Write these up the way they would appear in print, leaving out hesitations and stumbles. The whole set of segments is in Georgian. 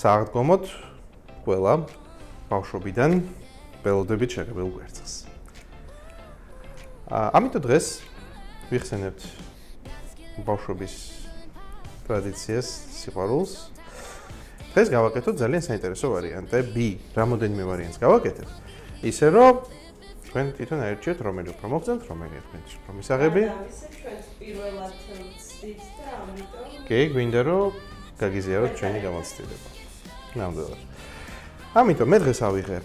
სააღდგომოდ ყველა ბავშვობიდან ველოდებით შეღებილ კვერცხს. ამიტომ დღეს ვიხსენებთ ბავშვობის ტრადიციას, სიყვარულს. დღეს გავაკეთოთ ძალიან საინტერესო ვარიანტები. რამოდენიმე ვარიანტს გავაკეთებ. ისე რომ ჩვენ თვითონ აერჩიოთ რომელი უფრო მოგწონთ, რომელი თქვენს უფრო მისაღები. ჩვენს პირველად ვცდით და ამიტომ კი, გვინდა რომ გაგიზიაროთ ჩვენი გამოცდილება. ნამდვილად. ამიტომ მე დღეს ავიღე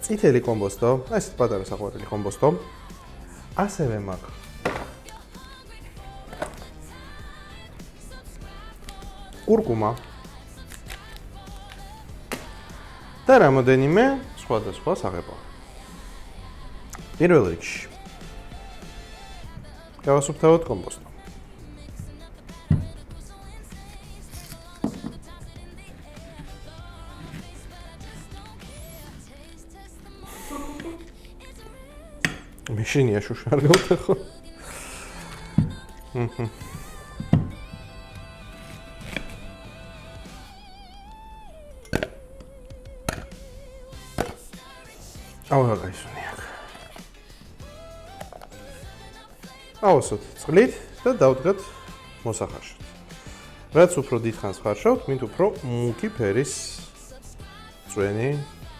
წითელი კომბოსტო, ეს პატარა საყვარელი კომბოსტო. ასევე მაქვს კურკუმა და რამოდენიმე სხვადასხვა საღებავი. პირველ რიგში გავასუფთავოთ კომბოსტო. მეშინია შუშარგავთ ხო? აუღა გაისუნიაკ. ავსოთ წყლით და დავდგათ მოსახარშოთ. რაც უფრო დიდხანს ხარშავთ, მით უფრო მუქი ფერის წვენი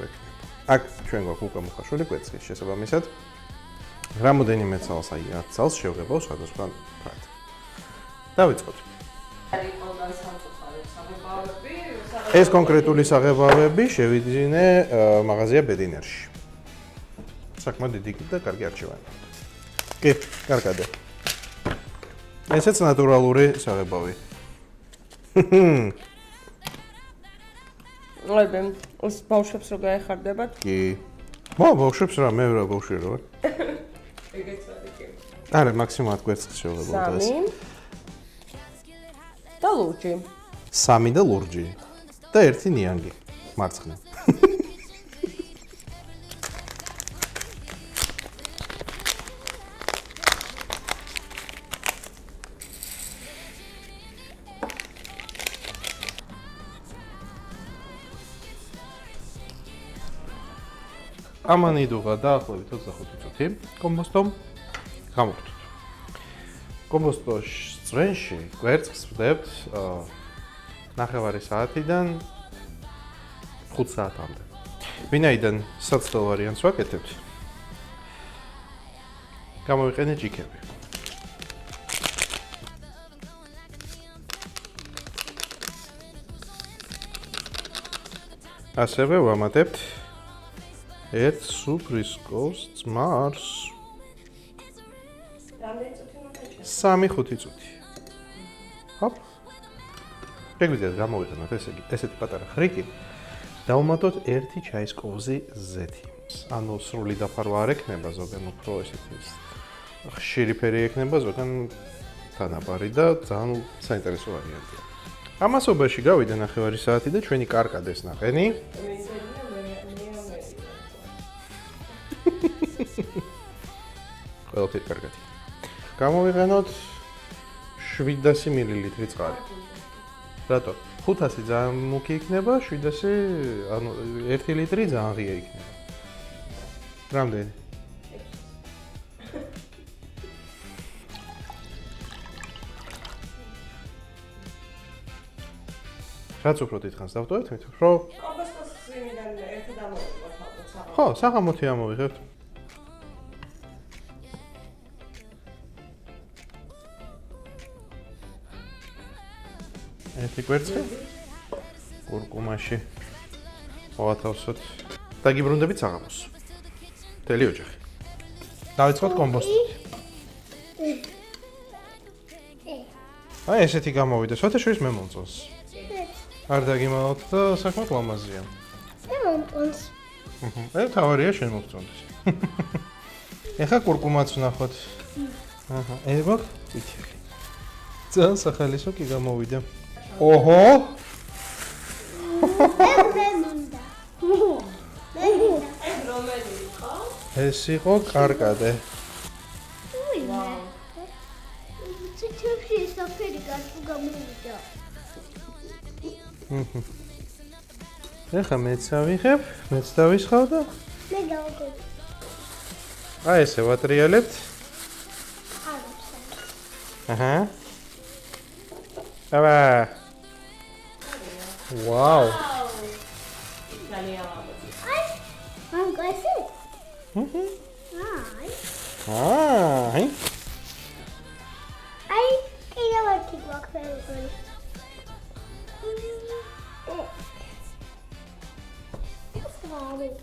გვექნება. აქ ჩვენ გვაქვს უკვე მოხარშული კვერცხის შესაბამისად. რამოდენიმე წელს, აი 10 წელს შევღებავ სხვადასხვა ფრად. დავიწყოთ. ეს კონკრეტული საღებავები შევიძინე მაღაზია ბედინერში. საკმაოდ დიდი და კარგი არჩევანი. კი, კარგადე. ესეც ნატურალური საღებავი. აიბე, ეს ბავშვებს რო გაეხარდებათ? კი. ბავშვებს რა, მე რა ბავშვი რა ვარ. ეგეც არის კი. არა, მაქსიმალურად კვერცხს შევღებავ დღეს. 3 და ლურჯი. 3 და ლურჯი. და 1 ნიანგი. მარცხნივ. ამან იდუღა დაახლოებით 25 წუთი კომბოსტო გამოვხდით. კომბოსტოს წვენში კვერცხს ვდებთ 9 საათიდან 5 საათამდე. ვინაიდან საცდელ ვარიანტს ვაკეთებთ, გამოვიყენე ჭიქები. ასევე ვამატებთ 1 სუფრისკოს ძმარს. 3-5 წუთი. ჰოპ. შეგვიძლიათ გამოვიყენოთ ესეთი პატარა ხრიკი. დავუმატოთ 1 ჩაის კოვზი ზეთი. ანუ სრული დაფარვა არ ექნება, ზოგან უფრო ესეთი ხშირი ფერი ექნება, ზოგან თანაბარი და ძალიან საინტერესო ვარიანტია. ამასობაში გავიდა 9 საათი და ჩვენი კარკადეს ნაყენი. ყველაფერი კარგად. გამოვიყენოთ 700 მლ წყალი. რატო? 500 ძალიან მუქი იქნება, 700, ანუ 1 ლიტრი ძალიან ღია იქნება. რამდენი? რაც უფრო დიდხანს დავტოვებთ, მით უფრო კომბოსტოს წინიდან ერთი დამოვიღოთ ალბათ საღამო. ხო, საღამოთი ამოვიღებთ. ერთი კვერცხი კურკუმაში ვათავსოთ. დაგიბრუნდებით საღამოს. მთელი ოჯახი. დავიწყოთ კომბოსტით. აი ესეთი გამოვიდა, სხვათა შორის მე მომწონს. არ დაგიმალოთ და საკმაოდ ლამაზია. მე მომწონს. თავარია შენ მოგწონდეს. ეხა კურკუმაც ვნახოთ. ეს გვაქვს წითელი. ძალიან სახალისო კი გამოვიდა. ოჰო! მე მინდა. მე მინდა. ეს რომელი იყო? ეს იყო კარკადე. ვაუ. ციცებში საფერი კარტუ გამოვიდა. ეხლა მეც ავიღებ, მეც დავისხავ და მე გავგებ. აი ესე ვატრიალებთ. აჰა. აბა. ვაუ. ძალიან ამოდი. მან გასე? აჰა. აი. აი. აი, კიდევ ერთი გვაქვს ფერებული. ეს რა არის?